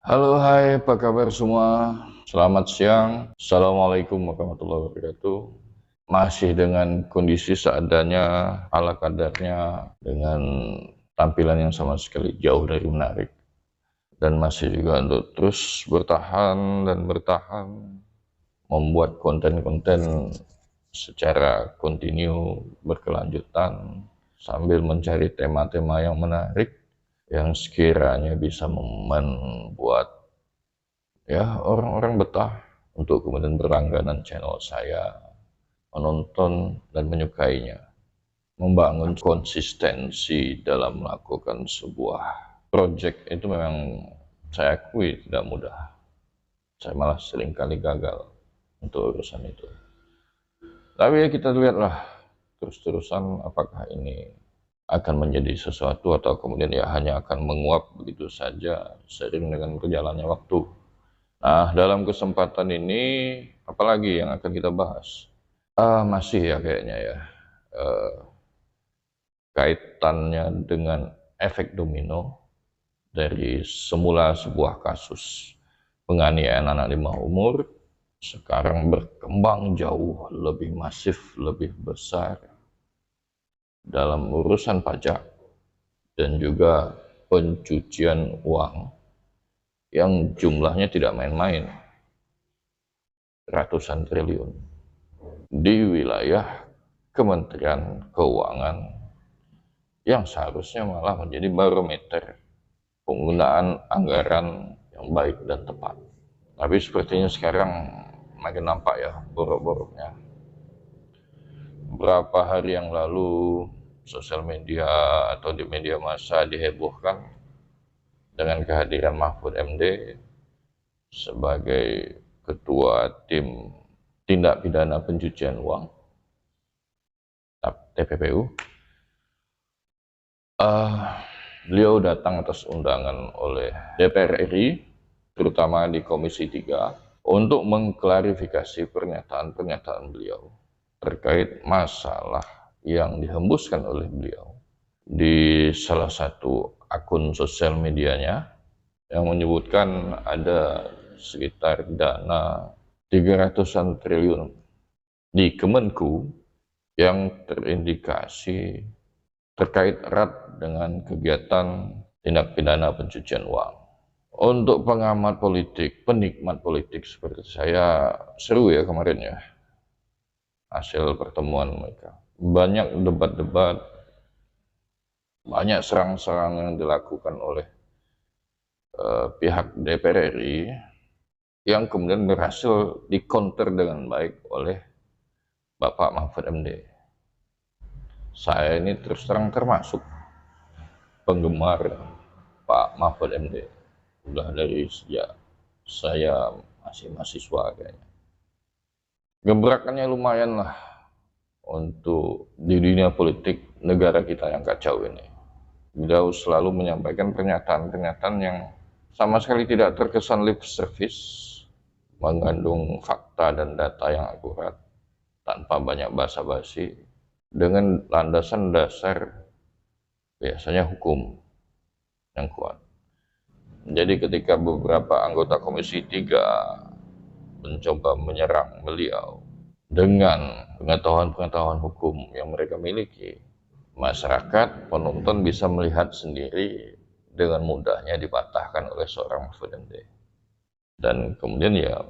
Halo, hai, apa kabar semua? Selamat siang. Assalamualaikum warahmatullahi wabarakatuh. Masih dengan kondisi seadanya, ala kadarnya, dengan tampilan yang sama sekali jauh dari menarik. Dan masih juga untuk terus bertahan dan bertahan, membuat konten-konten secara kontinu berkelanjutan, sambil mencari tema-tema yang menarik, yang sekiranya bisa membuat orang-orang betah untuk kemudian berlangganan channel saya, menonton dan menyukainya. Membangun konsistensi dalam melakukan sebuah project itu memang saya akui tidak mudah. Saya malah seringkali gagal untuk urusan itu. Tapi ya kita lihatlah terus-terusan apakah ini akan menjadi sesuatu atau kemudian ya hanya akan menguap begitu saja seiring dengan berjalannya waktu. Nah, dalam kesempatan ini, apalagi yang akan kita bahas? Masih ya kayaknya ya, uh, kaitannya dengan efek domino dari semula sebuah kasus penganiayaan anak di bawah umur, sekarang berkembang jauh lebih masif, lebih besar dalam urusan pajak dan juga pencucian uang yang jumlahnya tidak main-main, ratusan triliun di wilayah Kementerian Keuangan yang seharusnya malah menjadi barometer penggunaan anggaran yang baik dan tepat. Tapi sepertinya sekarang makin nampak ya borok-boroknya. Beberapa hari yang lalu sosial media atau di media massa dihebohkan dengan kehadiran Mahfud MD sebagai ketua tim tindak pidana pencucian uang TPPU. Beliau datang atas undangan oleh DPR RI, terutama di Komisi 3, untuk mengklarifikasi pernyataan-pernyataan beliau terkait masalah yang dihembuskan oleh beliau di salah satu akun sosial medianya yang menyebutkan ada sekitar dana 300-an triliun di Kemenku yang terindikasi terkait erat dengan kegiatan tindak pidana pencucian uang. Untuk pengamat politik, penikmat politik seperti saya, seru ya kemarin ya hasil pertemuan mereka. Banyak debat-debat, banyak serang-serang yang dilakukan oleh pihak DPR RI yang kemudian berhasil dikonter dengan baik oleh Bapak Mahfud MD. Saya ini terus terang termasuk penggemar Pak Mahfud MD. Udah dari sejak saya masih mahasiswa kayaknya. Gebrakannya lumayan lah untuk di dunia politik negara kita yang kacau ini. Beliau selalu menyampaikan pernyataan-pernyataan yang sama sekali tidak terkesan lip service, mengandung fakta dan data yang akurat, tanpa banyak basa-basi, dengan landasan dasar biasanya hukum yang kuat. Jadi ketika beberapa anggota Komisi 3 mencoba menyerang beliau dengan pengetahuan-pengetahuan hukum yang mereka miliki, masyarakat, penonton bisa melihat sendiri dengan mudahnya dipatahkan oleh seorang Mahfud MD. Dan kemudian ya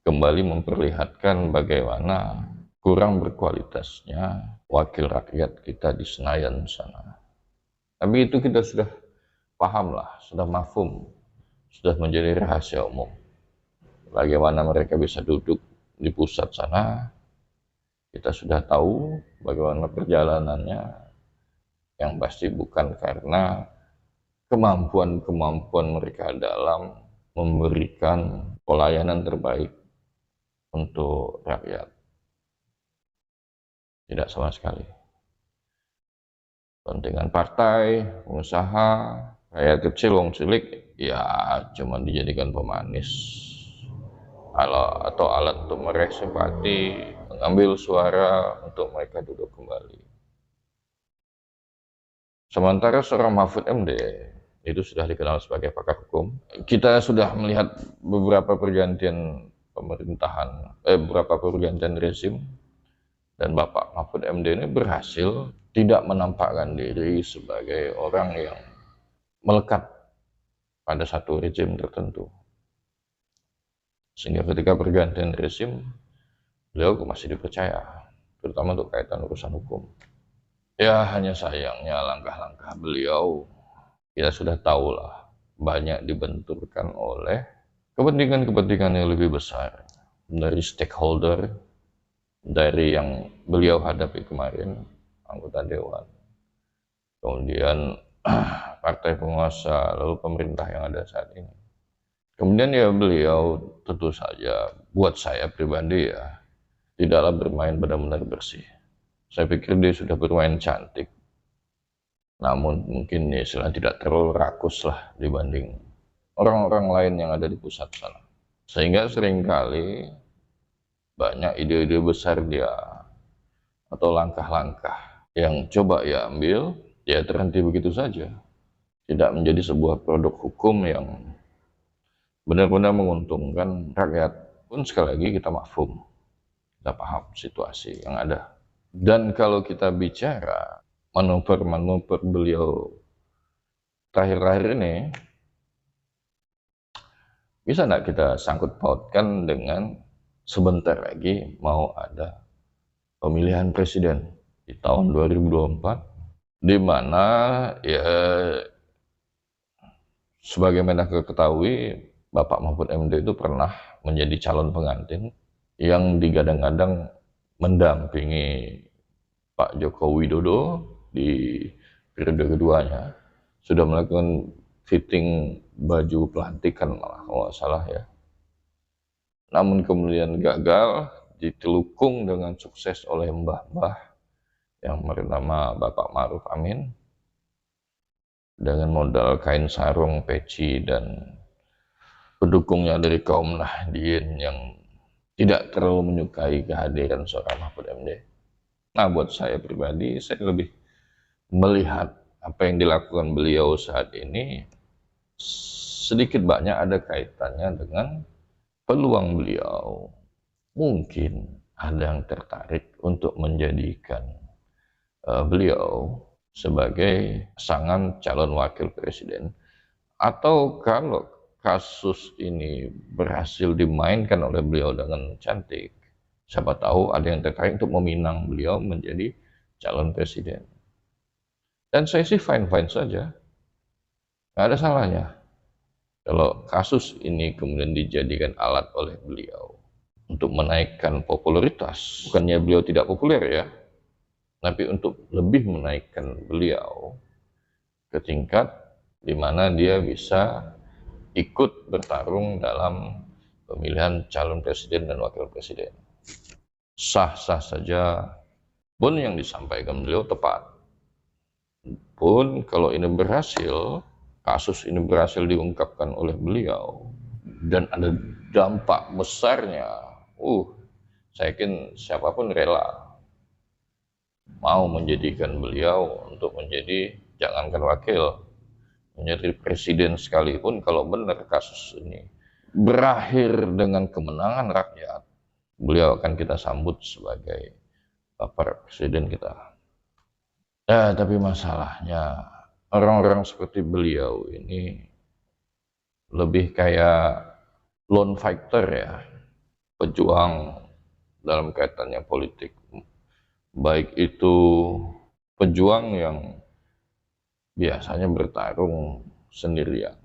kembali memperlihatkan bagaimana kurang berkualitasnya wakil rakyat kita di Senayan sana. Tapi itu kita sudah paham lah, sudah mafhum, sudah menjadi rahasia umum. Bagaimana mereka bisa duduk di pusat sana, kita sudah tahu bagaimana perjalanannya, yang pasti bukan karena kemampuan-kemampuan mereka dalam memberikan pelayanan terbaik untuk rakyat. Tidak sama sekali. Kepentingan partai, pengusaha, rakyat kecil, wong cilik, ya cuma dijadikan pemanis atau alat untuk meraih simpati, mengambil suara untuk mereka duduk kembali. Sementara seorang Mahfud MD itu sudah dikenal sebagai pakar hukum. Kita sudah melihat beberapa pergantian pemerintahan, beberapa pergantian rezim, dan Bapak Mahfud MD ini berhasil tidak menampakkan diri sebagai orang yang melekat pada satu rezim tertentu. Sehingga ketika pergantian rezim, beliau masih dipercaya, terutama untuk kaitan urusan hukum. Ya, hanya sayangnya langkah-langkah beliau, kita sudah tahulah, banyak dibenturkan oleh kepentingan-kepentingan yang lebih besar dari stakeholder, dari yang beliau hadapi kemarin, anggota dewan, kemudian partai penguasa, lalu pemerintah yang ada saat ini. Kemudian ya beliau tentu saja, buat saya pribadi ya, tidaklah bermain benar-benar bersih. Saya pikir dia sudah bermain cantik, namun mungkin ya tidak terlalu rakus lah dibanding orang-orang lain yang ada di pusat sana. Sehingga seringkali banyak ide-ide besar dia atau langkah-langkah yang coba ya ambil, ya terhenti begitu saja. Tidak menjadi sebuah produk hukum yang benar-benar menguntungkan rakyat. Pun sekali lagi kita mafhum, kita paham situasi yang ada. Dan kalau kita bicara manuver-manuver beliau terakhir-terakhir ini, bisa nggak kita sangkut pautkan dengan sebentar lagi mau ada pemilihan presiden di tahun 2024, di mana ya sebagaimana kita ketahui Bapak Mahfud MD itu pernah menjadi calon pengantin yang digadang-gadang mendampingi Pak Joko Widodo di periode keduanya, sudah melakukan fitting baju pelantikan malah kalau nggak salah ya. Namun kemudian gagal, ditelukung dengan sukses oleh mbah-mbah yang bernama Bapak Ma'ruf Amin dengan modal kain sarung, peci, dan pendukungnya dari kaum Nahdien yang tidak terlalu menyukai kehadiran seorang Mahfud MD. Nah, buat saya pribadi, saya lebih melihat apa yang dilakukan beliau saat ini sedikit banyak ada kaitannya dengan peluang beliau. Mungkin ada yang tertarik untuk menjadikan beliau sebagai pasangan calon wakil presiden, atau kalau kasus ini berhasil dimainkan oleh beliau dengan cantik, siapa tahu ada yang tertarik untuk meminang beliau menjadi calon presiden. Dan saya sih fine-fine saja, nggak ada salahnya kalau kasus ini kemudian dijadikan alat oleh beliau untuk menaikkan popularitas. Bukannya beliau tidak populer ya, tapi untuk lebih menaikkan beliau ke tingkat di mana dia bisa ikut bertarung dalam pemilihan calon presiden dan wakil presiden. Sah-sah saja, pun yang disampaikan beliau tepat. Pun kalau ini berhasil, kasus ini berhasil diungkapkan oleh beliau, dan ada dampak besarnya, saya yakin siapapun rela mau menjadikan beliau untuk menjadi, jangankan wakil, menjadi presiden sekalipun. Kalau benar kasus ini berakhir dengan kemenangan rakyat, beliau akan kita sambut sebagai bapak presiden kita. Ya, tapi masalahnya orang-orang seperti beliau ini lebih kayak lone fighter ya, pejuang dalam kaitannya politik. Baik itu pejuang yang biasanya bertarung sendirian,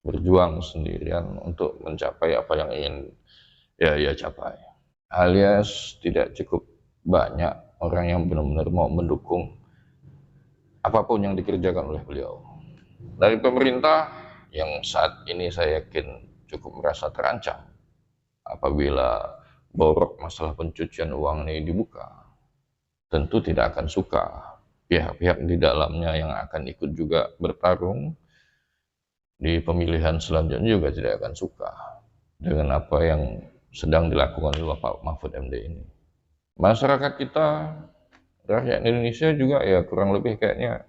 berjuang sendirian untuk mencapai apa yang ingin ia capai, alias tidak cukup banyak orang yang benar-benar mau mendukung apapun yang dikerjakan oleh beliau. Dari pemerintah yang saat ini saya yakin cukup merasa terancam apabila borok masalah pencucian uang ini dibuka, tentu tidak akan suka. Pihak-pihak di dalamnya yang akan ikut juga bertarung di pemilihan selanjutnya juga tidak akan suka dengan apa yang sedang dilakukan oleh Bapak Mahfud MD ini. Masyarakat kita, rakyat Indonesia juga ya kurang lebih kayaknya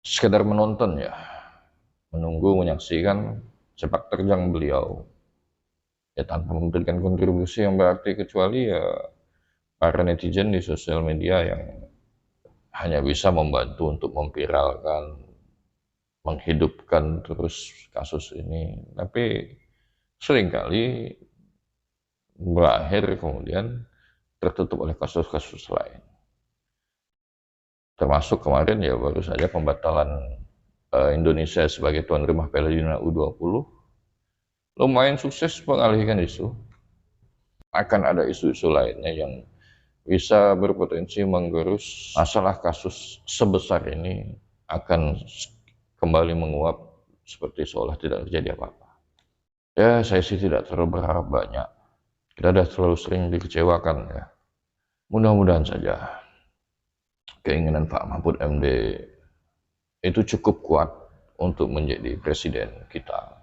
sekedar menonton ya, menunggu menyaksikan sepak terjang beliau ya tanpa memberikan kontribusi yang berarti kecuali ya para netizen di sosial media yang hanya bisa membantu untuk memviralkan, menghidupkan terus kasus ini, tapi seringkali berakhir kemudian tertutup oleh kasus-kasus lain. Termasuk kemarin ya baru saja pembatalan Indonesia sebagai tuan rumah Piala Dunia U20 lumayan sukses mengalihkan isu. Akan ada isu-isu lainnya yang bisa berpotensi menggerus masalah kasus sebesar ini akan kembali menguap seperti seolah tidak terjadi apa-apa. Ya, saya sih tidak terlalu berharap banyak. Kita sudah terlalu sering dikecewakan ya. Mudah-mudahan saja keinginan Pak Mahfud MD itu cukup kuat untuk menjadi presiden kita.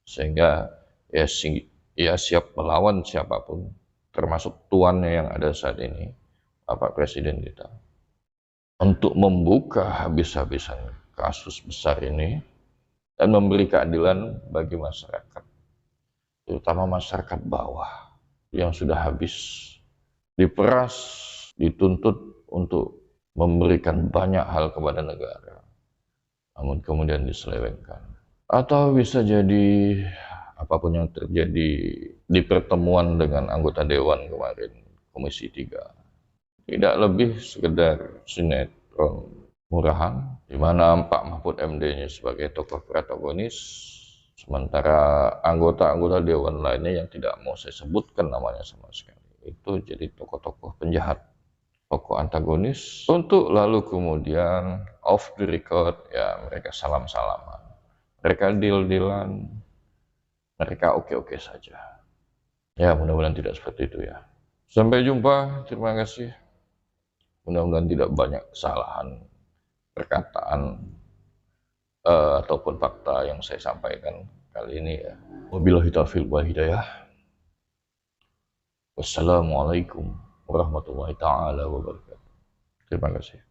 Sehingga ya siap melawan siapapun, termasuk tuannya yang ada saat ini, Bapak Presiden kita. Untuk membuka habis-habisan kasus besar ini dan memberi keadilan bagi masyarakat, terutama masyarakat bawah yang sudah habis diperas, dituntut untuk memberikan banyak hal kepada negara, namun kemudian diselewengkan. Atau bisa jadi apapun yang terjadi di pertemuan dengan anggota Dewan kemarin, Komisi 3. Tidak lebih sekedar sinetron murahan, di mana Pak Mahfud MD-nya sebagai tokoh protagonis, sementara anggota-anggota Dewan lainnya yang tidak mau saya sebutkan namanya sama sekali, itu jadi tokoh-tokoh penjahat, tokoh antagonis, untuk lalu kemudian off the record, ya mereka salam-salaman, mereka deal-dealan, mereka oke-oke saja. Ya mudah-mudahan tidak seperti itu ya. Sampai jumpa, terima kasih. Mudah-mudahan tidak banyak kesalahan perkataan ataupun fakta yang saya sampaikan kali ini ya. Wabillahi taufiq wal hidayah. Wassalamualaikum warahmatullahi taala wabarakatuh. Terima kasih.